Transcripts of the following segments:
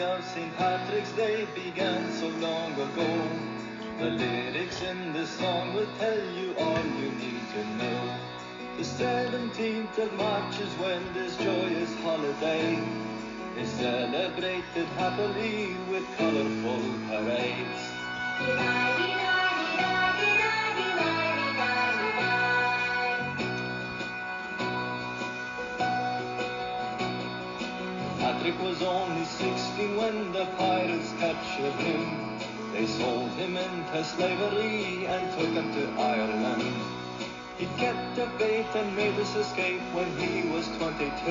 of St. Patrick's Day began so long ago. The lyrics in this song will tell you all you need to know. The 17th of March is when this joyous holiday is celebrated happily with colorful parades. Patrick was only 16 when the pirates captured him. They sold him into slavery and took him to Ireland. He kept a bait and made his escape when he was 22,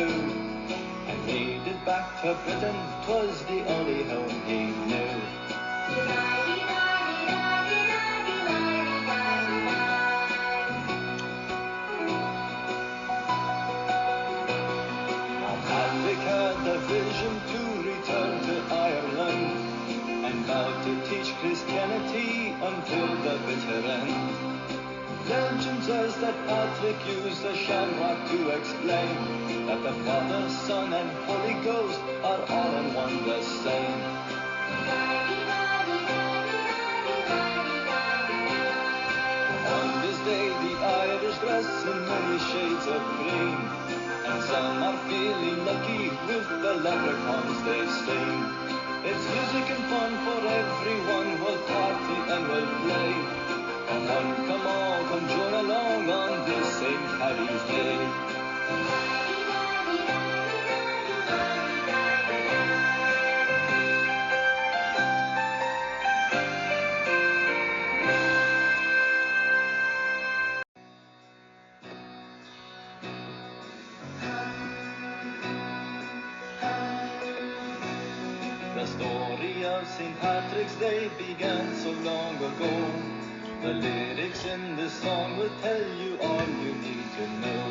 and made it back to Britain. 'Twas the only home he knew. Patrick had a vision to return to Ireland and vowed to teach Christianity until the bitter end. Legend says that Patrick used a shamrock to explain that the Father, Son, and Holy Ghost are all in one the same. On this day, the Irish dress in many shades of green, and some are feeling lucky with the leprechauns they've seen. It's music and fun for everyone, we'll party and we'll play. Come on, come on, come join along on this St. Paddy's Day. The story of St. Patrick's Day began so long ago. The lyrics in this song will tell you all you need to know.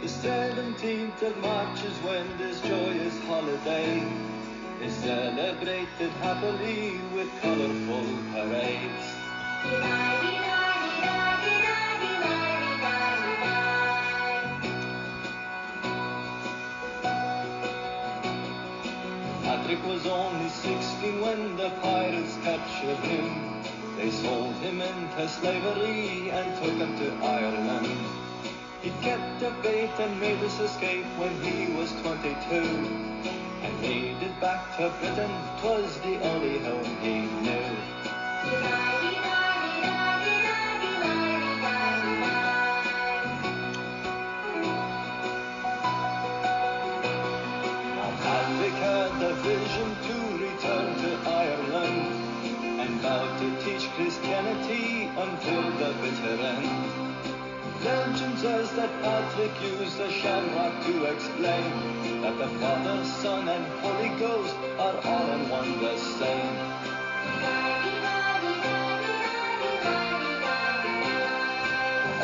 The 17th of March is when this joyous holiday is celebrated happily with colorful parades. Patrick was only 16 when the pirates captured him. They sold him into slavery and took him to Ireland. He kept a bait and made his escape when he was 22, and made it back to Britain. 'Twas the only home he knew. Now Patrick had a vision to return to Ireland and vowed to teach Christianity until the bitter end. Legend says that Patrick used a shamrock to explain that the Father, Son, and Holy Ghost are all in one the same.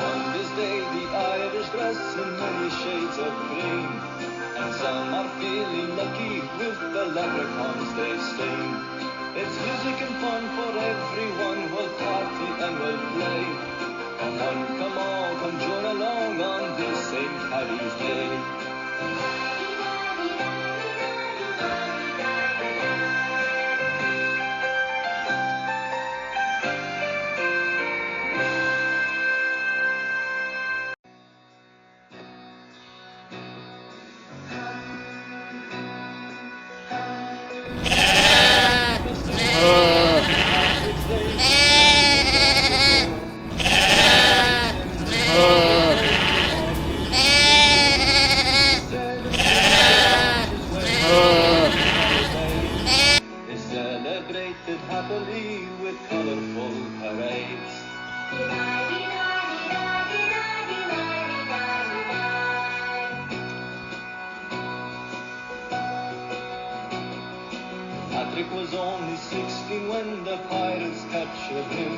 On this day, the Irish dress in many shades of green, and some are feeling lucky with the leprechauns they've seen. It's music and fun for everyone, we'll party and we'll play. Come on, come join along on this St. Paddy's Day. Happily with colorful parades. Patrick was only 16 when the pirates captured him.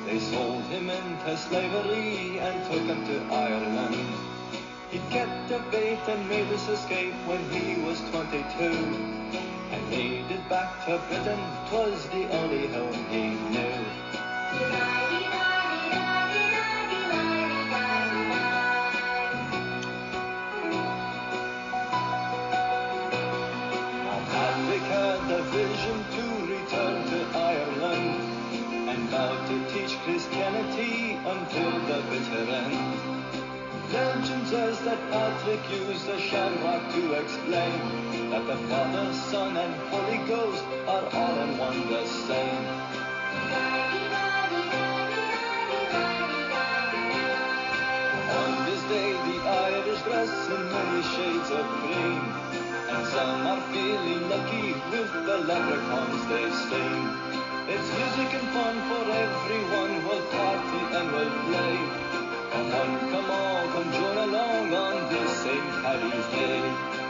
They sold him into slavery and took him to Ireland. He kept a bait and made his escape when he was 22, and made it back to Britain. 'Twas the only home he knew. Patrick had a that Patrick used a shamrock to explain that the Father, Son, and Holy Ghost are all in one the same. On this day the Irish dress in many shades of green, and some are feeling lucky with the leprechauns they've seen. It's music and fun for everyone, we'll party and we'll play. Come all, come join along on this St. Paddy's Day.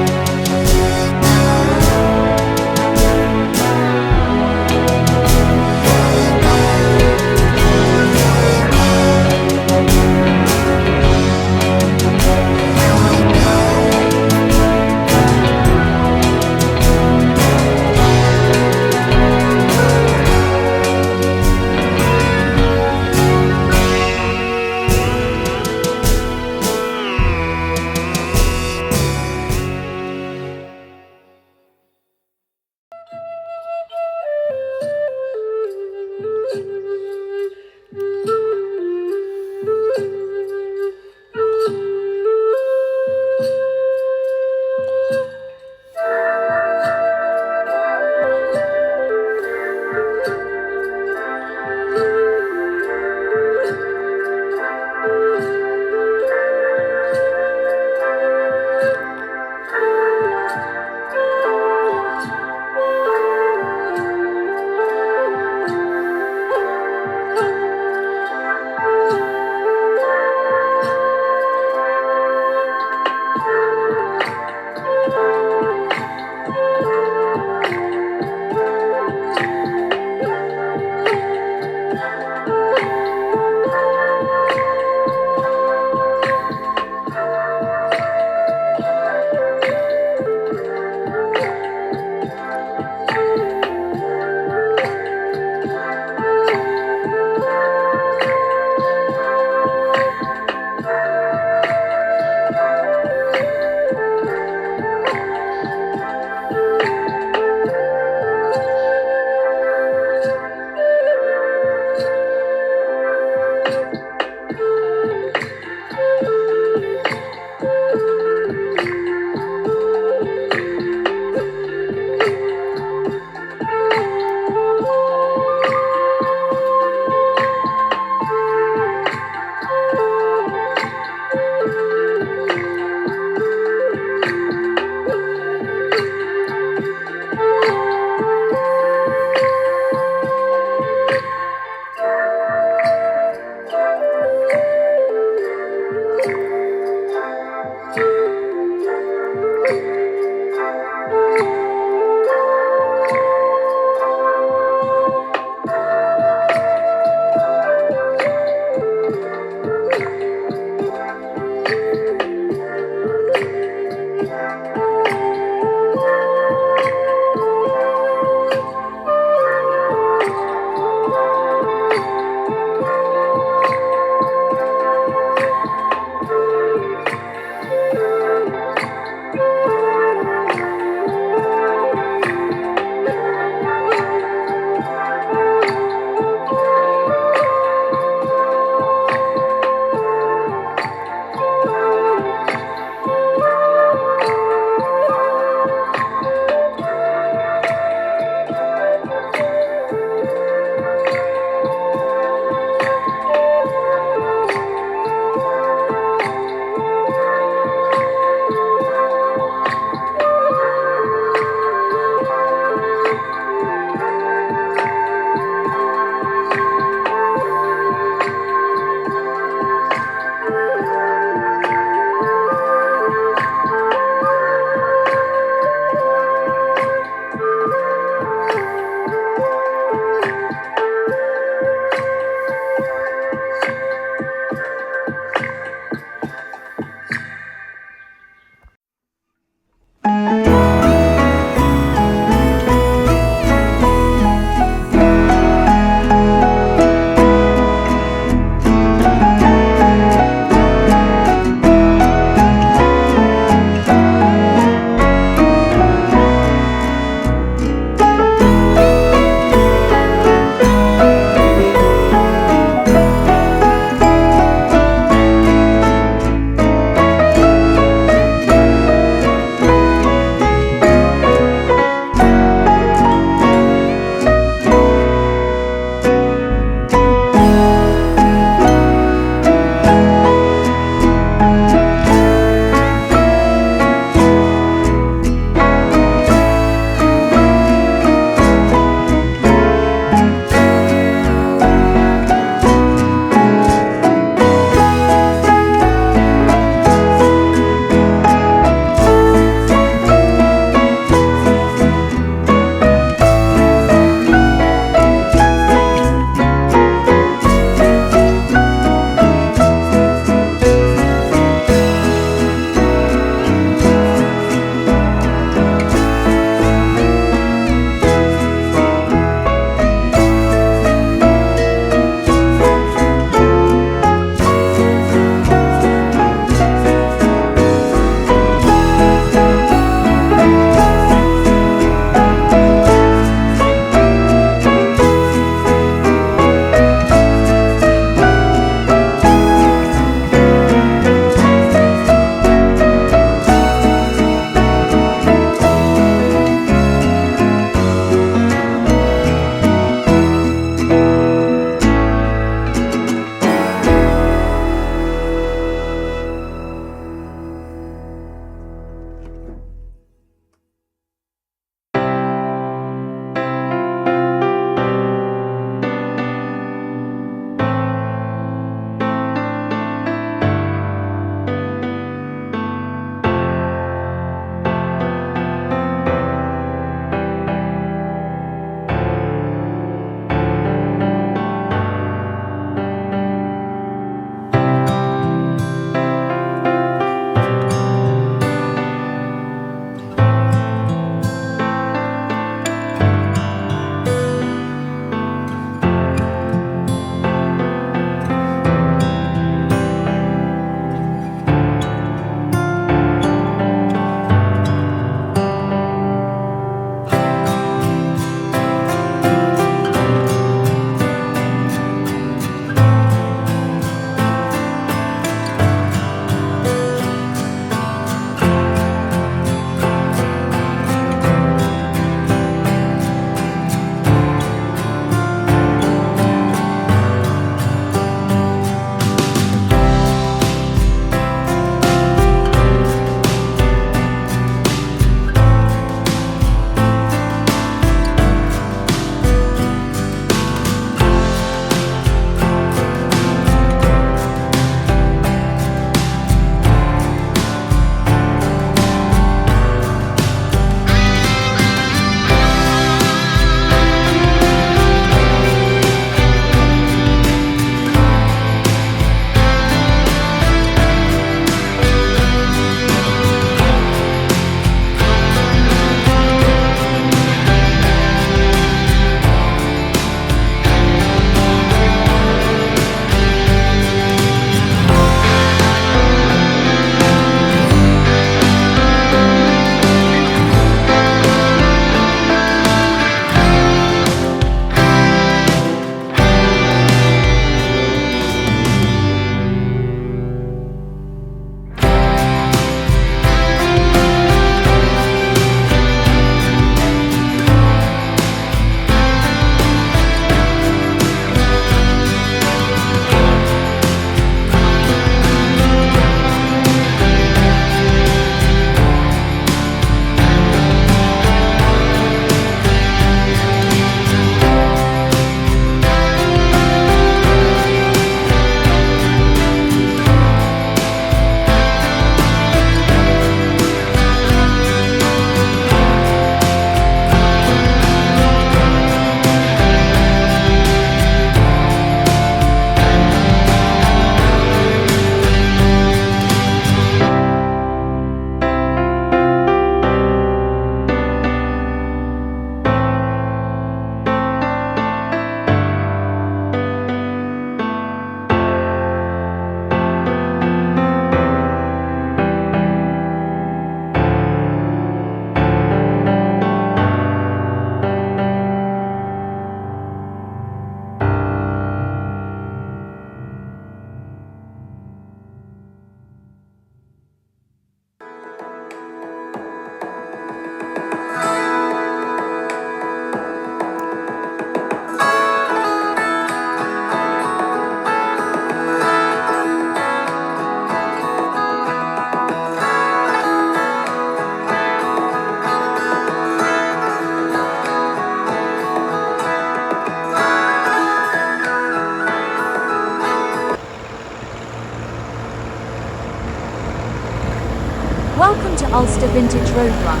Ulster Vintage Road Run.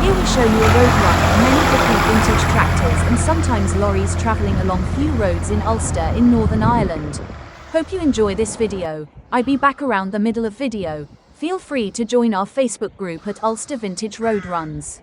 Here we show you a road run of many different vintage tractors and sometimes lorries travelling along few roads in Ulster in Northern Ireland. Hope you enjoy this video. I'll be back around the middle of video. Feel free to join our Facebook group at Ulster Vintage Road Runs.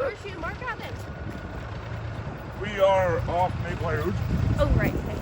Where's you and Mark at then? We are off Maple Road. Oh, right. Okay.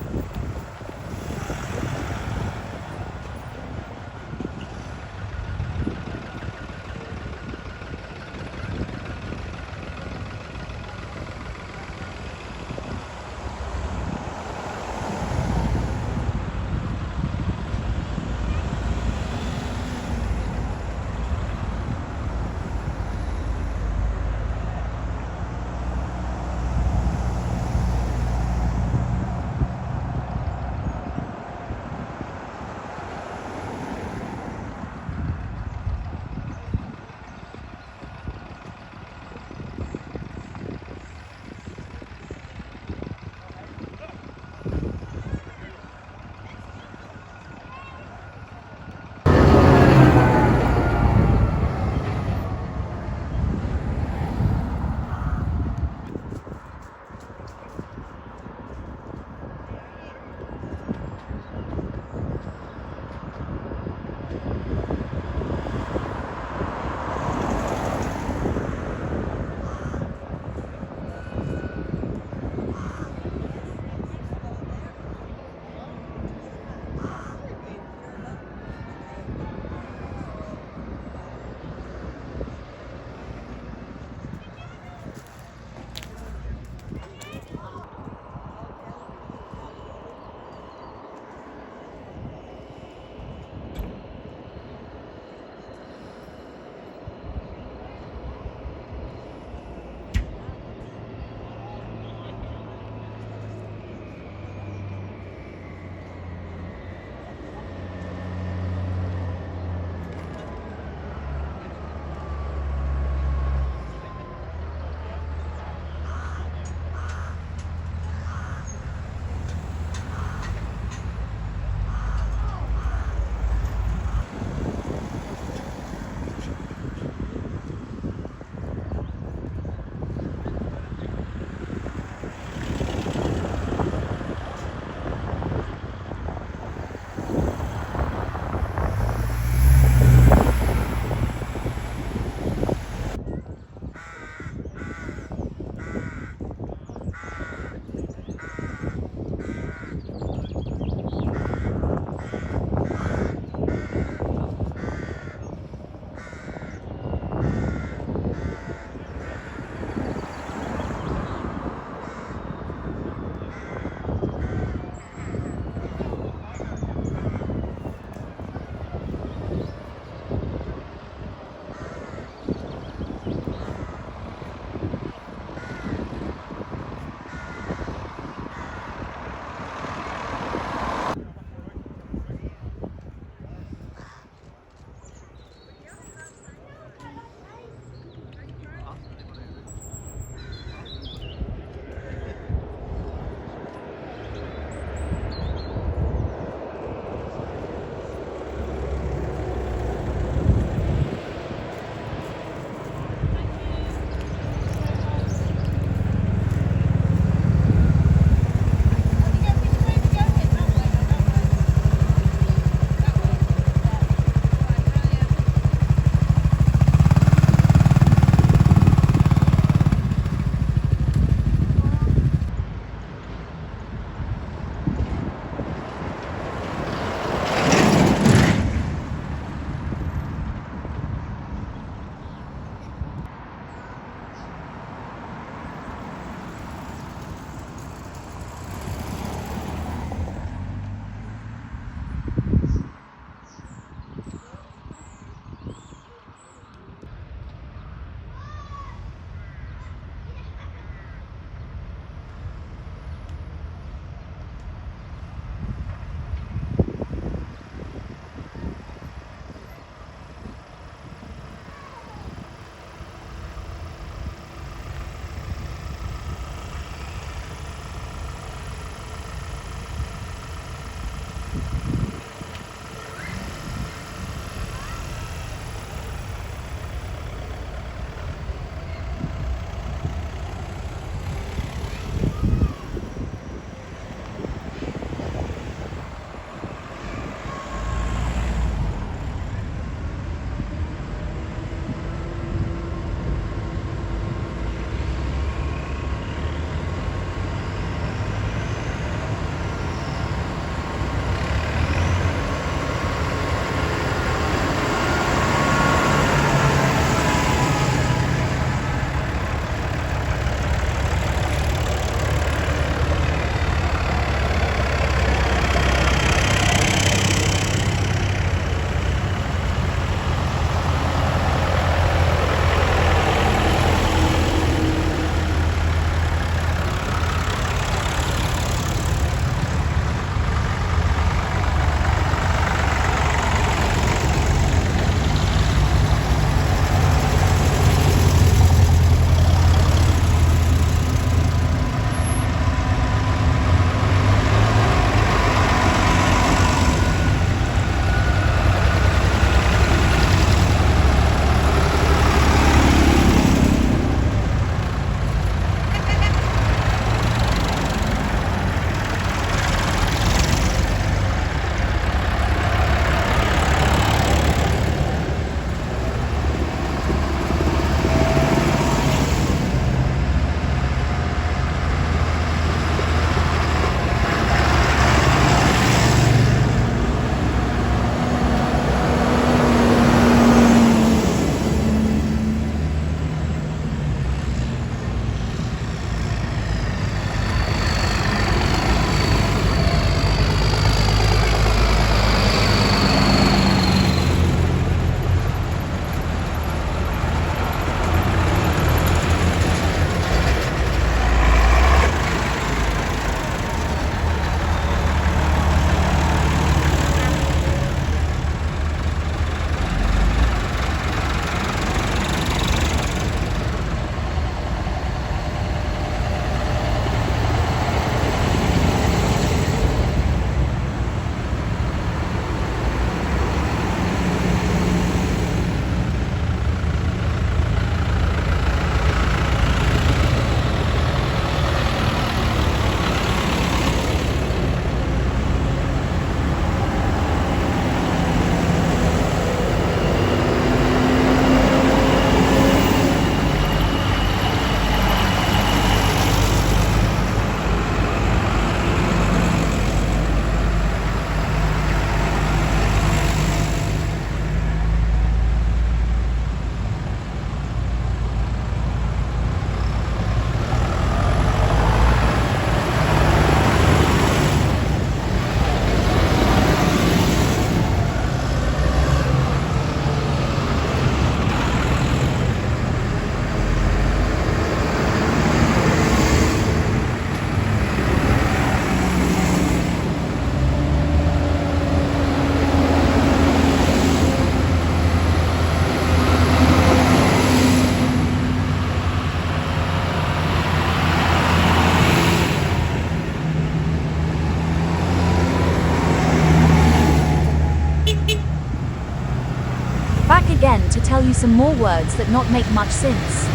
you some more words that not make much sense.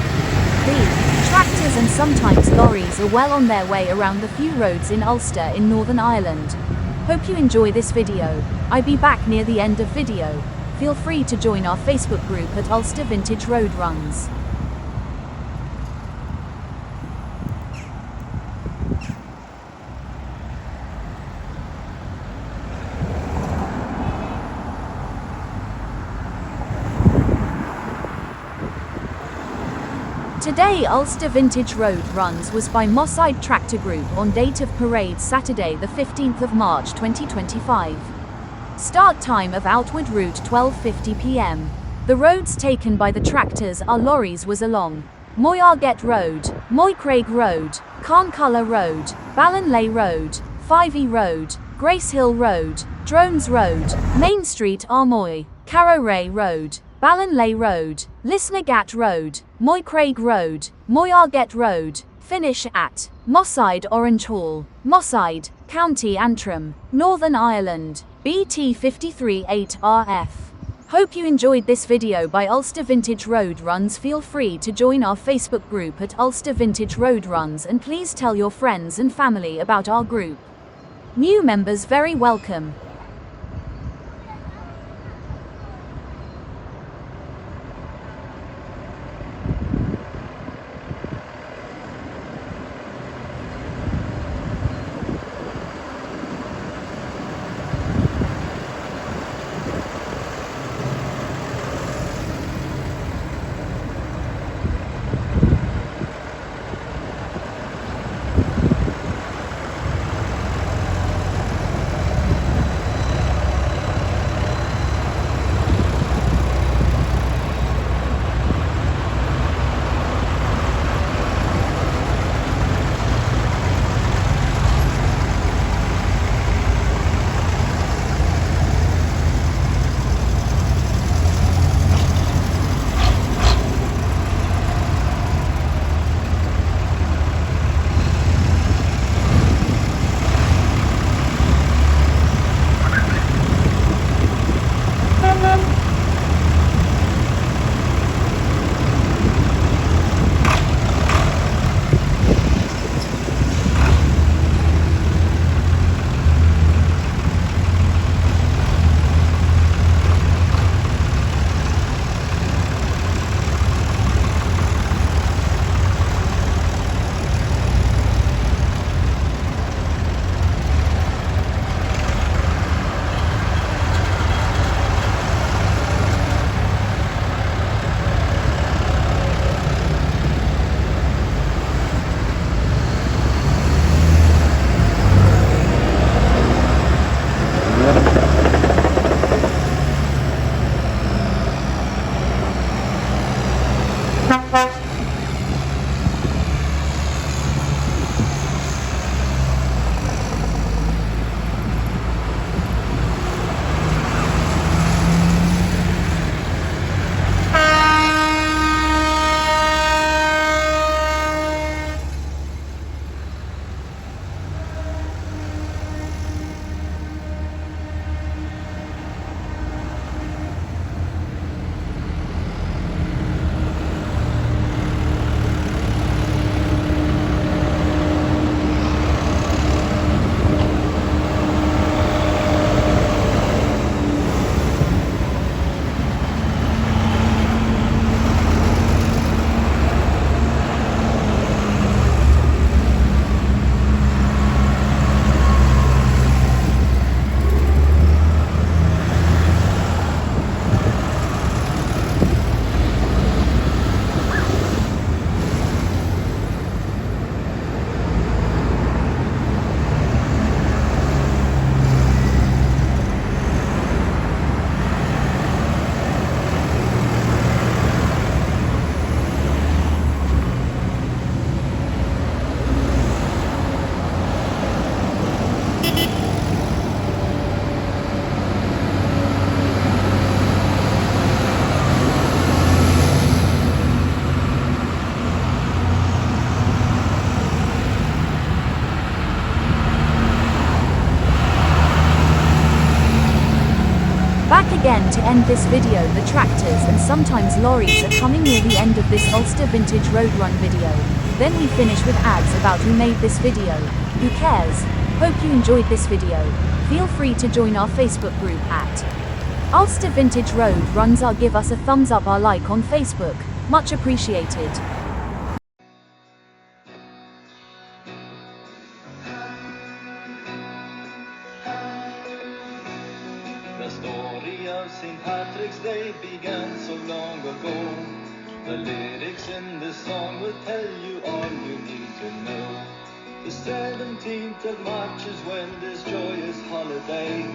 Tractors and sometimes lorries are well on their way around the few roads in Ulster in Northern Ireland. Hope you enjoy this video. I'll be back near the end of video. Feel free to join our Facebook group at Ulster Vintage Road Runs. Today Ulster Vintage Road Runs was by Mosside Tractor Group on date of parade Saturday the 15th of March 2025. Start time of outward route 12:50 p.m. The roads taken by the tractors are lorries was along Moyarget Road, Moycraig Road, Carnculla Road, Ballinlay Road, Fyvie Road, Gracehill Road, Drones Road, Main Street Armoy, Carrowray Road, Ballinlay Road, Lisnagat Road, Moycraig Road, Moyarget Road, finish at Mosside Orange Hall, Mosside, County Antrim, Northern Ireland, BT 538RF. Hope you enjoyed this video by Ulster Vintage Road Runs. Feel free to join our Facebook group at Ulster Vintage Road Runs and please tell your friends and family about our group. New members very welcome. again to end this video. The tractors and sometimes lorries are coming near the end of this Ulster Vintage Road Run video. Then we finish with ads about who made this video. Who cares? Hope you enjoyed this video. Feel free to join our Facebook group at Ulster Vintage Road Runs, or give us a thumbs up or like on Facebook. Much appreciated. The story of St. Patrick's Day began so long ago. The lyrics in this song will tell you all you need to know. The 17th of March is when this joyous holiday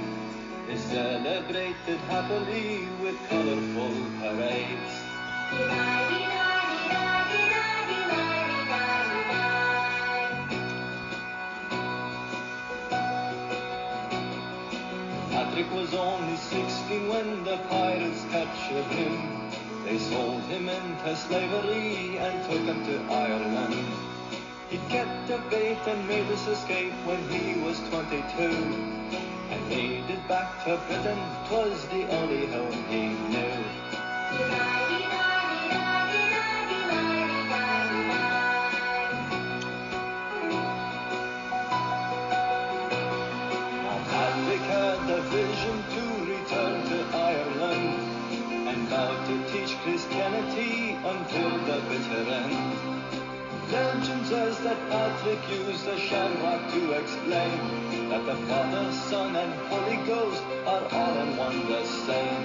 is celebrated happily with colourful parades. Patrick was only 16 when the pirates captured him. They sold him into slavery and took him to Ireland. He kept the faith and made his escape when he was 22, and made it back to Britain. 'Twas the only home he knew. Now Patrick had the vision to return to Ireland and vowed to teach Christianity until the bitter end. Legend says that Patrick used a shamrock to explain that the Father, Son, and Holy Ghost are all in one the same.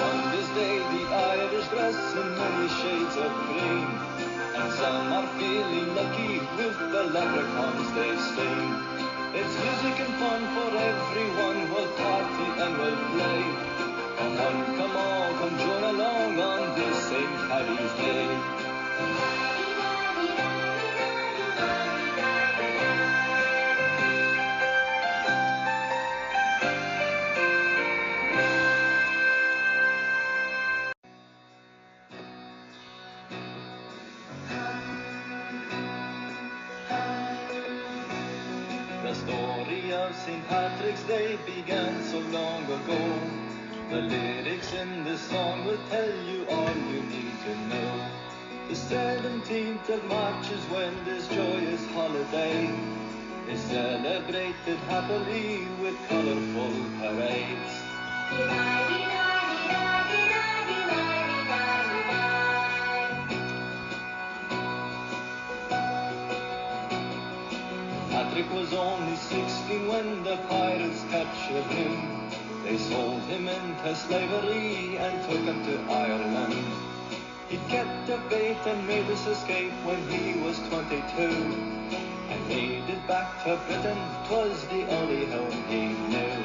On this day the Irish dress in many shades of green, and some are feeling lucky with the leprechauns they sing. It's music and fun for everyone, we'll party and we'll play. Come on, come on, come join along on this St. Paddy's Day. The story of St. Patrick's Day began so long ago. The lyrics in this song will tell you all you need to know. The 17th of March is when this joyous holiday is celebrated happily with colourful parades. Patrick was only 16 when the pirates captured him. They sold him into slavery and took him to Ireland. He kept the faith and made his escape when he was 22, and made it back to Britain. 'Twas the only home he knew.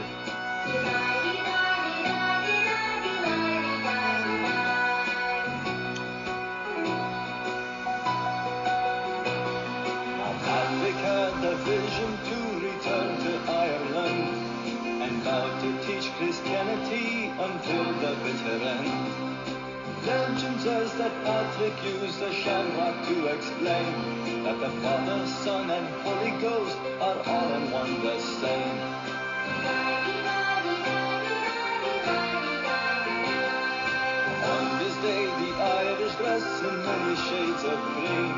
Now Patrick had the vision to return to Ireland and vowed to teach Christianity until the bitter end. Legend says that Patrick used a shamrock to explain that the Father, Son, and Holy Ghost are all in one the same. On this day the Irish dress in many shades of green,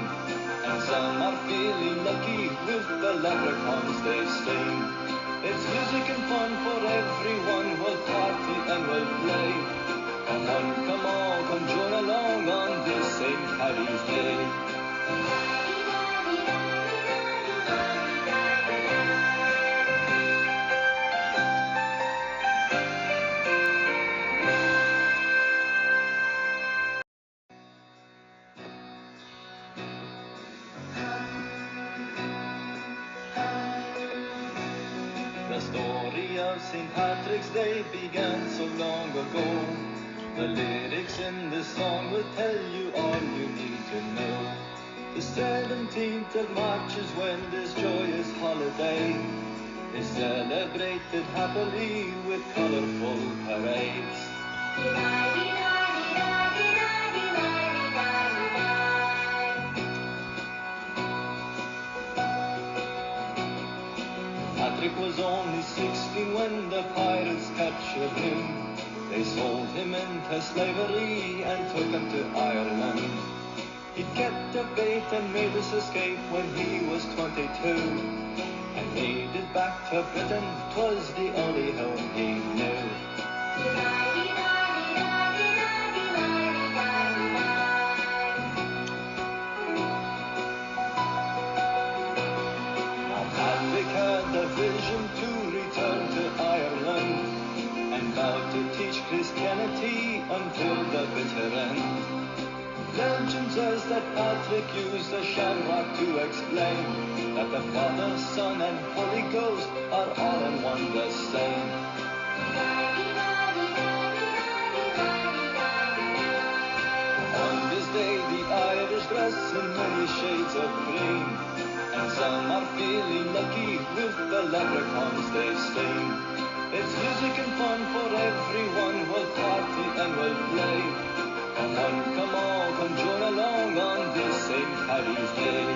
and some are feeling lucky with the leprechauns they sing. It's music and fun for everyone, we'll party and we'll play. Come on, come join along on this St. Paddy's Day. The story of St. Patrick's Day began so long ago. The lyrics in this song will tell you all you need to know. The 17th of March is when this joyous holiday is celebrated happily with colourful parades. Patrick was only 16 when the pirates captured him. They sold him into slavery and took him to Ireland. He kept the bait and made his escape when he was 22, and made it back to Britain. 'Twas the only home he knew. Now Patrick had a vision to return to Ireland and vowed to teach Christianity until the bitter end. Legend says that Patrick used a shamrock to explain that the Father, Son, and Holy Ghost are all in one the same. On this day the Irish dress in many shades of green, and some are feeling lucky with the leprechauns they've seen. It's music and fun for everyone, we'll party and we'll play. Come on, come all, come join along on this St. Paddy's Day.